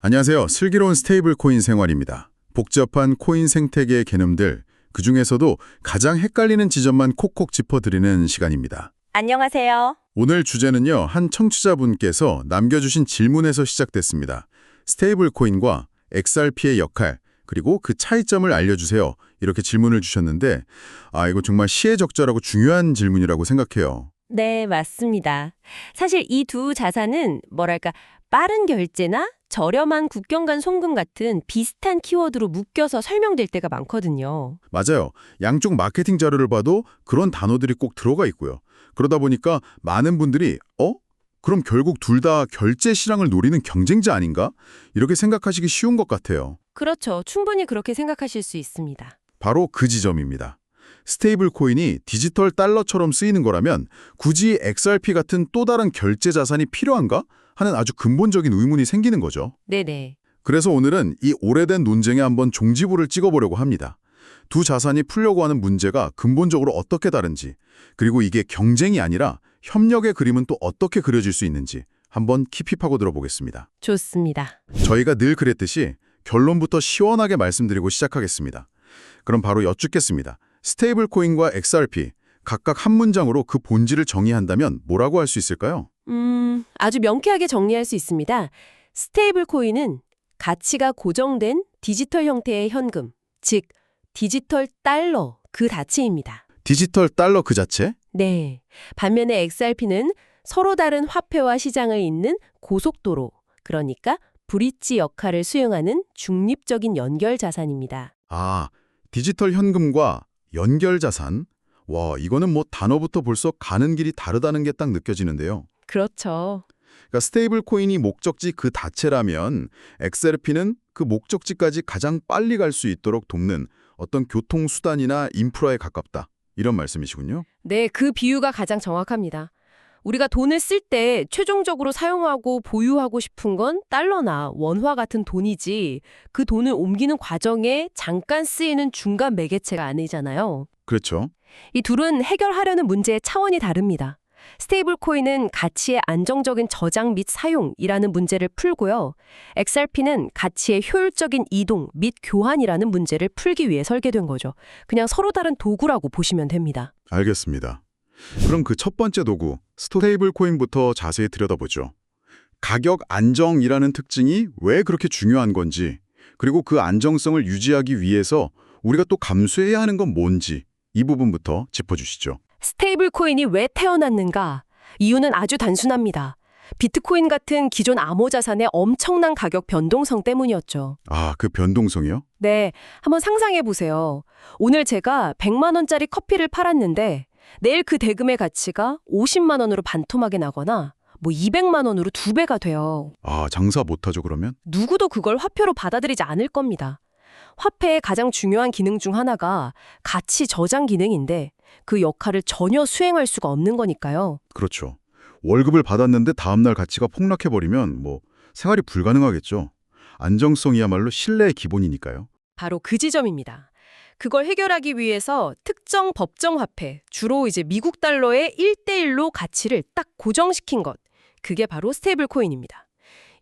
안녕하세요. 슬기로운 스테이블 코인 생활입니다. 복잡한 코인 생태계의 개념들, 그중에서도 가장 헷갈리는 지점만 콕콕 짚어드리는 시간입니다. 안녕하세요. 오늘 주제는요, 한 청취자분께서 남겨주신 질문에서 시작됐습니다. 스테이블 코인과 XRP의 역할, 그리고 그 차이점을 알려주세요. 이렇게 질문을 주셨는데, 이거 정말 시의적절하고 중요한 질문이라고 생각해요. 네, 맞습니다. 사실 이 두 자산은 빠른 결제나 저렴한 국경 간 송금 같은 비슷한 키워드로 묶여서 설명될 때가 많거든요. 맞아요. 양쪽 마케팅 자료를 봐도 그런 단어들이 꼭 들어가 있고요. 그러다 보니까 많은 분들이 그럼 결국 둘 다 결제 실황을 노리는 경쟁자 아닌가? 이렇게 생각하시기 쉬운 것 같아요. 그렇죠. 충분히 그렇게 생각하실 수 있습니다. 바로 그 지점입니다. 스테이블 코인이 디지털 달러처럼 쓰이는 거라면 굳이 XRP 같은 또 다른 결제 자산이 필요한가? 하는 아주 근본적인 의문이 생기는 거죠. 네네. 그래서 오늘은 이 오래된 논쟁에 한번 종지부를 찍어보려고 합니다. 두 자산이 풀려고 하는 문제가 근본적으로 어떻게 다른지, 그리고 이게 경쟁이 아니라 협력의 그림은 또 어떻게 그려질 수 있는지 한번 깊이 파고들어 보겠습니다. 좋습니다. 저희가 늘 그랬듯이 결론부터 시원하게 말씀드리고 시작하겠습니다. 그럼 바로 여쭙겠습니다. 스테이블 코인과 XRP, 각각 한 문장으로 그 본질을 정의한다면 뭐라고 할 수 있을까요? 아주 명쾌하게 정리할 수 있습니다. 스테이블 코인은 가치가 고정된 디지털 형태의 현금, 즉 디지털 달러 그 자체입니다. 디지털 달러 그 자체? 네. 반면에 XRP는 서로 다른 화폐와 시장을 잇는 고속도로, 그러니까 브릿지 역할을 수행하는 중립적인 연결 자산입니다. 디지털 현금과 연결 자산? 와, 이거는 단어부터 벌써 가는 길이 다르다는 게 딱 느껴지는데요. 그렇죠. 그러니까 스테이블 코인이 목적지 그 자체라면 XRP는 그 목적지까지 가장 빨리 갈 수 있도록 돕는 어떤 교통수단이나 인프라에 가깝다. 이런 말씀이시군요. 네, 그 비유가 가장 정확합니다. 우리가 돈을 쓸 때 최종적으로 사용하고 보유하고 싶은 건 달러나 원화 같은 돈이지 그 돈을 옮기는 과정에 잠깐 쓰이는 중간 매개체가 아니잖아요. 그렇죠. 이 둘은 해결하려는 문제의 차원이 다릅니다. 스테이블 코인은 가치의 안정적인 저장 및 사용이라는 문제를 풀고요. XRP는 가치의 효율적인 이동 및 교환이라는 문제를 풀기 위해 설계된 거죠. 그냥 서로 다른 도구라고 보시면 됩니다. 알겠습니다. 그럼 그 첫 번째 도구, 스테이블 코인부터 자세히 들여다보죠. 가격 안정이라는 특징이 왜 그렇게 중요한 건지, 그리고 그 안정성을 유지하기 위해서 우리가 또 감수해야 하는 건 뭔지 이 부분부터 짚어주시죠. 스테이블 코인이 왜 태어났는가? 이유는 아주 단순합니다. 비트코인 같은 기존 암호 자산의 엄청난 가격 변동성 때문이었죠. 그 변동성이요? 네, 한번 상상해 보세요. 오늘 제가 100만 원짜리 커피를 팔았는데 내일 그 대금의 가치가 50만 원으로 반토막이 나거나 200만 원으로 2배가 돼요. 장사 못하죠, 그러면? 누구도 그걸 화폐로 받아들이지 않을 겁니다. 화폐의 가장 중요한 기능 중 하나가 가치 저장 기능인데 그 역할을 전혀 수행할 수가 없는 거니까요. 그렇죠. 월급을 받았는데 다음날 가치가 폭락해버리면 생활이 불가능하겠죠. 안정성이야말로 신뢰의 기본이니까요. 바로 그 지점입니다. 그걸 해결하기 위해서 특정 법정 화폐, 주로 미국 달러의 1대1로 가치를 딱 고정시킨 것. 그게 바로 스테이블 코인입니다.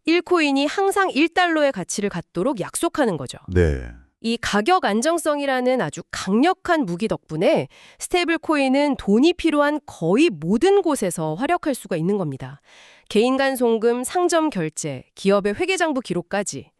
1코인이 항상 1달러의 가치를 갖도록 약속하는 거죠. 네. 이 가격 안정성이라는 아주 강력한 무기 덕분에 스테이블 코인은 돈이 필요한 거의 모든 곳에서 활약할 수가 있는 겁니다. 개인 간 송금, 상점 결제, 기업의 회계장부 기록까지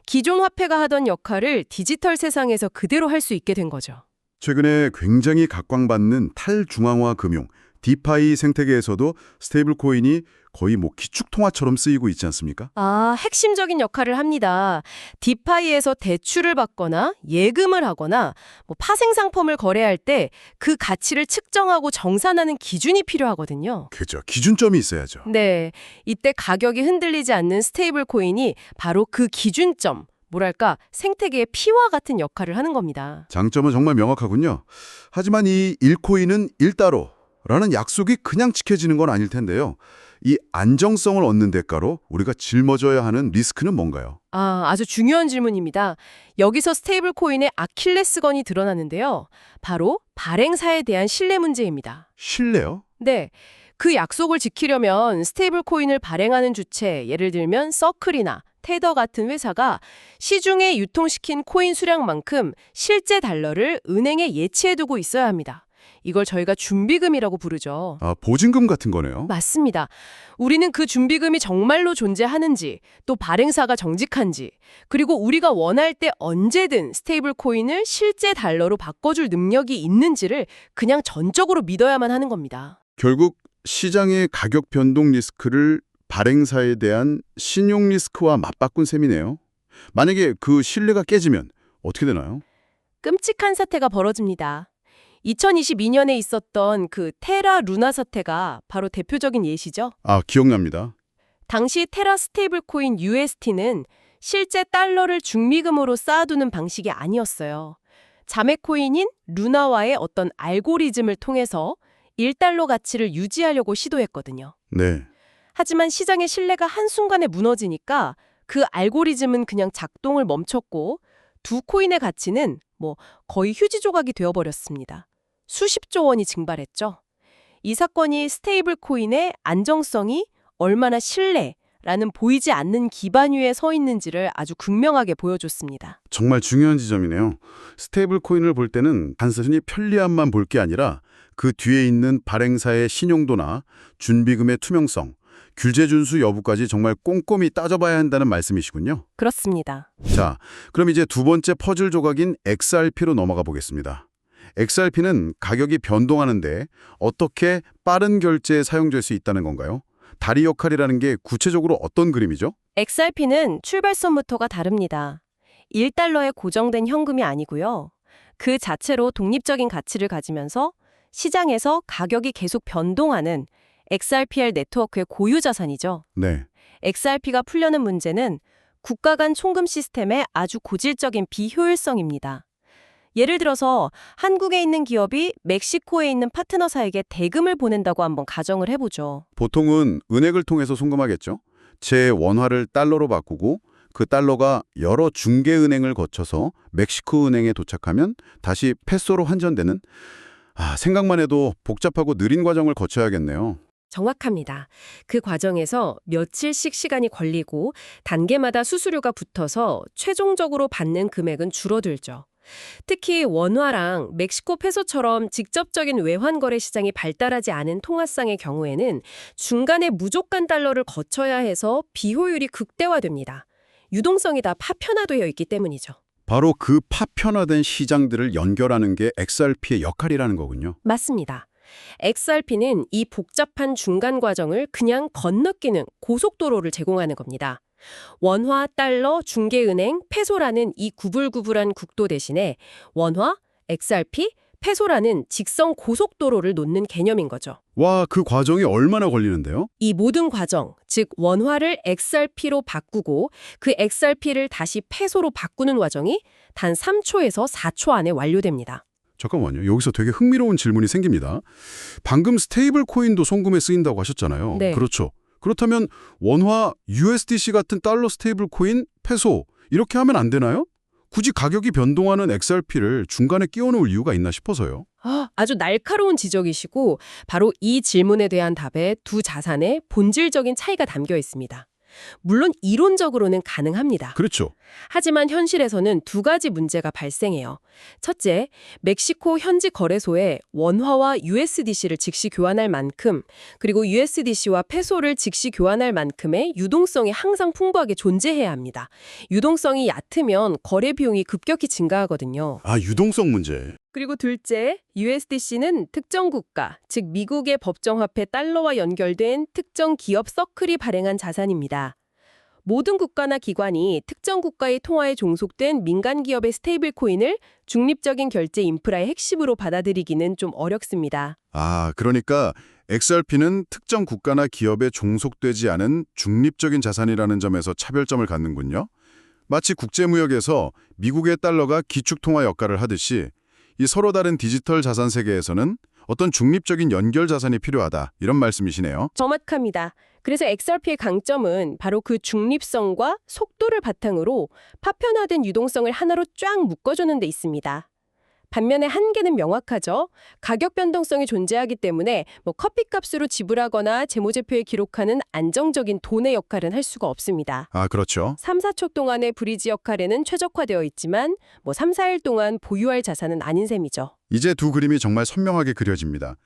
기존 화폐가 하던 역할을 디지털 세상에서 그대로 할 수 있게 된 거죠. 최근에 굉장히 각광받는 탈중앙화 금융, 디파이 생태계에서도 스테이블 코인이 거의 기축통화처럼 쓰이고 있지 않습니까? 핵심적인 역할을 합니다. 디파이에서 대출을 받거나 예금을 하거나 파생 상품을 거래할 때 그 가치를 측정하고 정산하는 기준이 필요하거든요. 그죠. 기준점이 있어야죠. 네, 이때 가격이 흔들리지 않는 스테이블 코인이 바로 그 기준점, 생태계의 피와 같은 역할을 하는 겁니다. 장점은 정말 명확하군요. 하지만 이 1코인은 1달러라는 약속이 그냥 지켜지는 건 아닐 텐데요. 이 안정성을 얻는 대가로 우리가 짊어져야 하는 리스크는 뭔가요? 아주 중요한 질문입니다. 여기서 스테이블 코인의 아킬레스건이 드러나는데요. 바로 발행사에 대한 신뢰 문제입니다. 신뢰요? 네, 그 약속을 지키려면 스테이블 코인을 발행하는 주체, 예를 들면 서클이나 테더 같은 회사가 시중에 유통시킨 코인 수량만큼 실제 달러를 은행에 예치해두고 있어야 합니다. 이걸 저희가 준비금이라고 부르죠. 아, 보증금 같은 거네요. 맞습니다. 우리는 그 준비금이 정말로 존재하는지, 또 발행사가 정직한지, 그리고 우리가 원할 때 언제든 스테이블 코인을 실제 달러로 바꿔줄 능력이 있는지를 그냥 전적으로 믿어야만 하는 겁니다. 결국 시장의 가격 변동 리스크를 발행사에 대한 신용 리스크와 맞바꾼 셈이네요. 만약에 그 신뢰가 깨지면 어떻게 되나요? 끔찍한 사태가 벌어집니다. 2022년에 있었던 그 테라 루나 사태가 바로 대표적인 예시죠. 아, 기억납니다. 당시 테라 스테이블 코인 UST는 실제 달러를 중미금으로 쌓아두는 방식이 아니었어요. 자매 코인인 루나와의 어떤 알고리즘을 통해서 1달러 가치를 유지하려고 시도했거든요. 네. 하지만 시장의 신뢰가 한순간에 무너지니까 그 알고리즘은 그냥 작동을 멈췄고 두 코인의 가치는 거의 휴지 조각이 되어버렸습니다. 수십조 원이 증발했죠. 이 사건이 스테이블 코인의 안정성이 얼마나 신뢰라는 보이지 않는 기반 위에 서 있는지를 아주 극명하게 보여줬습니다. 정말 중요한 지점이네요. 스테이블 코인을 볼 때는 단순히 편리함만 볼 게 아니라 그 뒤에 있는 발행사의 신용도나 준비금의 투명성, 규제 준수 여부까지 정말 꼼꼼히 따져봐야 한다는 말씀이시군요. 그렇습니다. 자, 그럼 이제 두 번째 퍼즐 조각인 XRP로 넘어가 보겠습니다. XRP는 가격이 변동하는데 어떻게 빠른 결제에 사용될 수 있다는 건가요? 다리 역할이라는 게 구체적으로 어떤 그림이죠? XRP는 출발선부터가 다릅니다. 1달러에 고정된 현금이 아니고요. 그 자체로 독립적인 가치를 가지면서 시장에서 가격이 계속 변동하는 XRPR 네트워크의 고유 자산이죠. 네. XRP가 풀려는 문제는 국가 간 송금 시스템의 아주 고질적인 비효율성입니다. 예를 들어서 한국에 있는 기업이 멕시코에 있는 파트너사에게 대금을 보낸다고 한번 가정을 해보죠. 보통은 은행을 통해서 송금하겠죠. 제 원화를 달러로 바꾸고 그 달러가 여러 중개은행을 거쳐서 멕시코 은행에 도착하면 다시 페소로 환전되는 생각만 해도 복잡하고 느린 과정을 거쳐야겠네요. 정확합니다. 그 과정에서 며칠씩 시간이 걸리고 단계마다 수수료가 붙어서 최종적으로 받는 금액은 줄어들죠. 특히 원화랑 멕시코 페소처럼 직접적인 외환 거래 시장이 발달하지 않은 통화상의 경우에는 중간에 무조건 달러를 거쳐야 해서 비효율이 극대화됩니다. 유동성이 다 파편화되어 있기 때문이죠. 바로 그 파편화된 시장들을 연결하는 게 XRP의 역할이라는 거군요. 맞습니다. XRP는 이 복잡한 중간 과정을 그냥 건너뛰는 고속도로를 제공하는 겁니다. 원화, 달러, 중개은행, 페소라는 이 구불구불한 국도 대신에 원화, XRP, 페소라는 직선 고속도로를 놓는 개념인 거죠. 와, 그 과정이 얼마나 걸리는데요? 이 모든 과정, 즉 원화를 XRP로 바꾸고 그 XRP를 다시 페소로 바꾸는 과정이 단 3초에서 4초 안에 완료됩니다. 잠깐만요. 여기서 되게 흥미로운 질문이 생깁니다. 방금 스테이블 코인도 송금에 쓰인다고 하셨잖아요. 네. 그렇죠. 그렇다면 원화, USDC 같은 달러 스테이블 코인, 페소 이렇게 하면 안 되나요? 굳이 가격이 변동하는 XRP를 중간에 끼워 놓을 이유가 있나 싶어서요. 아주 날카로운 지적이시고 바로 이 질문에 대한 답에 두 자산의 본질적인 차이가 담겨 있습니다. 물론 이론적으로는 가능합니다. 그렇죠. 하지만 현실에서는 두 가지 문제가 발생해요. 첫째, 멕시코 현지 거래소에 원화와 USDC를 즉시 교환할 만큼, 그리고 USDC와 페소를 즉시 교환할 만큼의 유동성이 항상 풍부하게 존재해야 합니다. 유동성이 얕으면 거래 비용이 급격히 증가하거든요. 유동성 문제. 그리고 둘째, USDC는 특정 국가, 즉 미국의 법정화폐 달러와 연결된 특정 기업 서클이 발행한 자산입니다. 모든 국가나 기관이 특정 국가의 통화에 종속된 민간 기업의 스테이블 코인을 중립적인 결제 인프라의 핵심으로 받아들이기는 좀 어렵습니다. 그러니까 XRP는 특정 국가나 기업에 종속되지 않은 중립적인 자산이라는 점에서 차별점을 갖는군요. 마치 국제무역에서 미국의 달러가 기축통화 역할을 하듯이 이 서로 다른 디지털 자산 세계에서는 어떤 중립적인 연결 자산이 필요하다, 이런 말씀이시네요. 정확합니다. 그래서 XRP의 강점은 바로 그 중립성과 속도를 바탕으로 파편화된 유동성을 하나로 쫙 묶어주는 데 있습니다. 반면에 한계는 명확하죠. 가격 변동성이 존재하기 때문에 커피값으로 지불하거나 재무제표에 기록하는 안정적인 돈의 역할은 할 수가 없습니다. 아, 그렇죠. 3, 4초 동안의 브리지 역할에는 최적화되어 있지만 3, 4일 동안 보유할 자산은 아닌 셈이죠. 이제 두 그림이 정말 선명하게 그려집니다.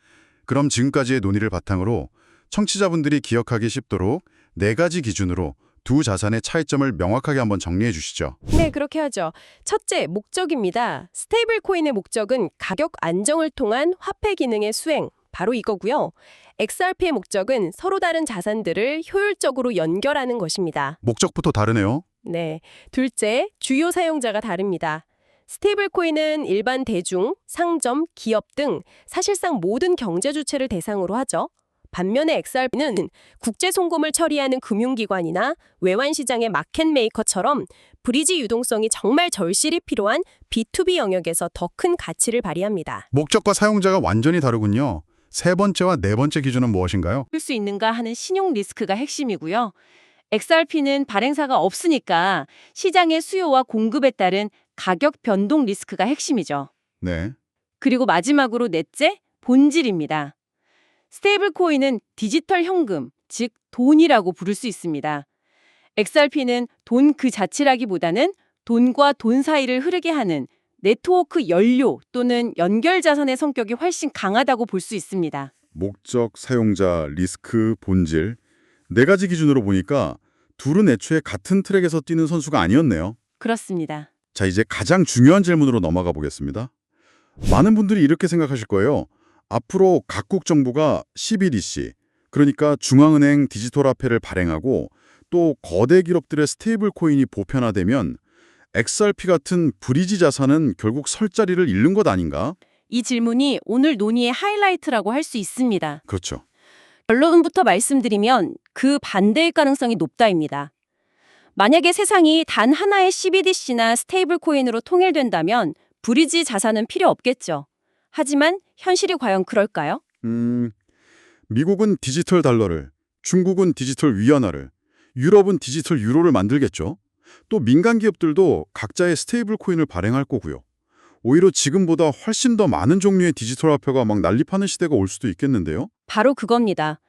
그럼 지금까지의 논의를 바탕으로 청취자분들이 기억하기 쉽도록 4가지 기준으로 두 자산의 차이점을 명확하게 한번 정리해 주시죠. 네, 그렇게 하죠. 첫째, 목적입니다. 스테이블 코인의 목적은 가격 안정을 통한 화폐 기능의 수행, 바로 이거고요. XRP의 목적은 서로 다른 자산들을 효율적으로 연결하는 것입니다. 목적부터 다르네요. 네. 둘째, 주요 사용자가 다릅니다. 스테이블 코인은 일반 대중, 상점, 기업 등 사실상 모든 경제 주체를 대상으로 하죠. 반면에 XRP는 국제 송금을 처리하는 금융기관이나 외환시장의 마켓메이커처럼 브리지 유동성이 정말 절실히 필요한 B2B 영역에서 더 큰 가치를 발휘합니다. 목적과 사용자가 완전히 다르군요. 세 번째와 네 번째 기준은 무엇인가요? 쓸 수 있는가 하는 신용 리스크가 핵심이고요. XRP는 발행사가 없으니까 시장의 수요와 공급에 따른 가격 변동 리스크가 핵심이죠. 네. 그리고 마지막으로 넷째, 본질입니다. 스테이블 코인은 디지털 현금, 즉 돈이라고 부를 수 있습니다. XRP는 돈 그 자체라기보다는 돈과 돈 사이를 흐르게 하는 네트워크 연료 또는 연결 자산의 성격이 훨씬 강하다고 볼 수 있습니다. 목적, 사용자, 리스크, 본질. 4가지 기준으로 보니까 둘은 애초에 같은 트랙에서 뛰는 선수가 아니었네요. 그렇습니다. 자, 이제 가장 중요한 질문으로 넘어가 보겠습니다. 많은 분들이 이렇게 생각하실 거예요. 앞으로 각국 정부가 CBDC, 그러니까 중앙은행 디지털 화폐를 발행하고 또 거대 기업들의 스테이블 코인이 보편화되면 XRP 같은 브리지 자산은 결국 설 자리를 잃는 것 아닌가? 이 질문이 오늘 논의의 하이라이트라고 할 수 있습니다. 그렇죠. 결론부터 말씀드리면 그 반대의 가능성이 높다입니다. 만약에 세상이 단 하나의 CBDC나 스테이블 코인으로 통일된다면 브리지 자산은 필요 없겠죠. 하지만 현실이 과연 그럴까요? 미국은 디지털 달러를, 중국은 디지털 위안화를, 유럽은 디지털 유로를 만들겠죠. 또 민간 기업들도 각자의 스테이블 코인을 발행할 거고요. 오히려 지금보다 훨씬 더 많은 종류의 디지털 화폐가 막 난립하는 시대가 올 수도 있겠는데요. 바로 그겁니다.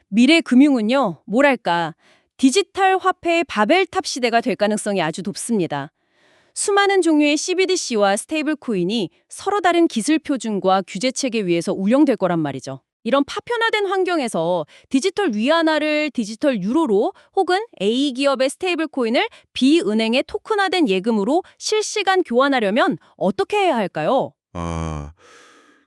미래 금융은요, 뭐랄까, 디지털 화폐의 바벨탑 시대가 될 가능성이 아주 높습니다. 수많은 종류의 CBDC와 스테이블 코인이 서로 다른 기술 표준과 규제 체계 위에서 운영될 거란 말이죠. 이런 파편화된 환경에서 디지털 위안화를 디지털 유로로 혹은 A기업의 스테이블 코인을 B은행의 토큰화된 예금으로 실시간 교환하려면 어떻게 해야 할까요?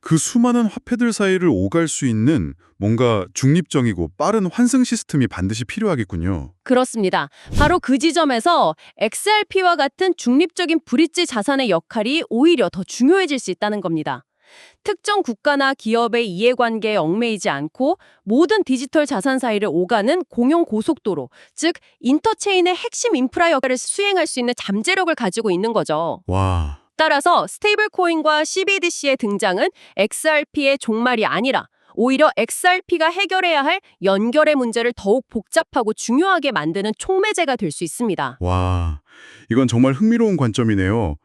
그 수많은 화폐들 사이를 오갈 수 있는 뭔가 중립적이고 빠른 환승 시스템이 반드시 필요하겠군요. 그렇습니다. 바로 그 지점에서 XRP와 같은 중립적인 브릿지 자산의 역할이 오히려 더 중요해질 수 있다는 겁니다. 특정 국가나 기업의 이해관계에 얽매이지 않고 모든 디지털 자산 사이를 오가는 공용 고속도로, 즉 인터체인의 핵심 인프라 역할을 수행할 수 있는 잠재력을 가지고 있는 거죠. 와, 따라서 스테이블 코인과 CBDC의 등장은 XRP의 종말이 아니라 오히려 XRP가 해결해야 할 연결의 문제를 더욱 복잡하고 중요하게 만드는 촉매제가 될 수 있습니다. 와, 이건 정말 흥미로운 관점이네요.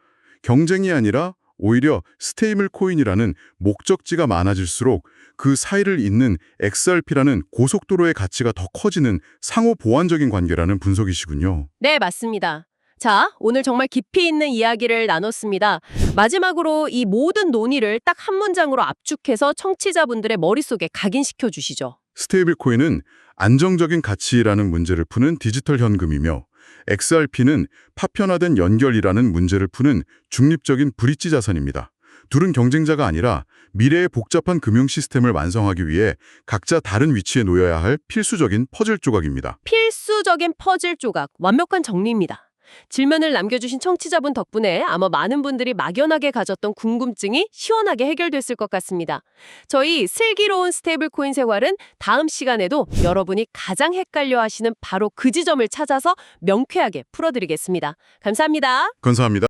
경쟁이 아니라 오히려 스테이블 코인이라는 목적지가 많아질수록 그 사이를 잇는 XRP라는 고속도로의 가치가 더 커지는 상호 보완적인 관계라는 분석이시군요. 네, 맞습니다. 자, 오늘 정말 깊이 있는 이야기를 나눴습니다. 마지막으로 이 모든 논의를 딱 한 문장으로 압축해서 청취자분들의 머릿속에 각인시켜 주시죠. 스테이블 코인은 안정적인 가치라는 문제를 푸는 디지털 현금이며 XRP는 파편화된 연결이라는 문제를 푸는 중립적인 브릿지 자산입니다. 둘은 경쟁자가 아니라 미래의 복잡한 금융 시스템을 완성하기 위해 각자 다른 위치에 놓여야 할 필수적인 퍼즐 조각입니다. 필수적인 퍼즐 조각, 완벽한 정리입니다. 질문을 남겨주신 청취자분 덕분에 아마 많은 분들이 막연하게 가졌던 궁금증이 시원하게 해결됐을 것 같습니다. 저희 슬기로운 스테이블 코인 생활은 다음 시간에도 여러분이 가장 헷갈려 하시는 바로 그 지점을 찾아서 명쾌하게 풀어드리겠습니다. 감사합니다. 감사합니다.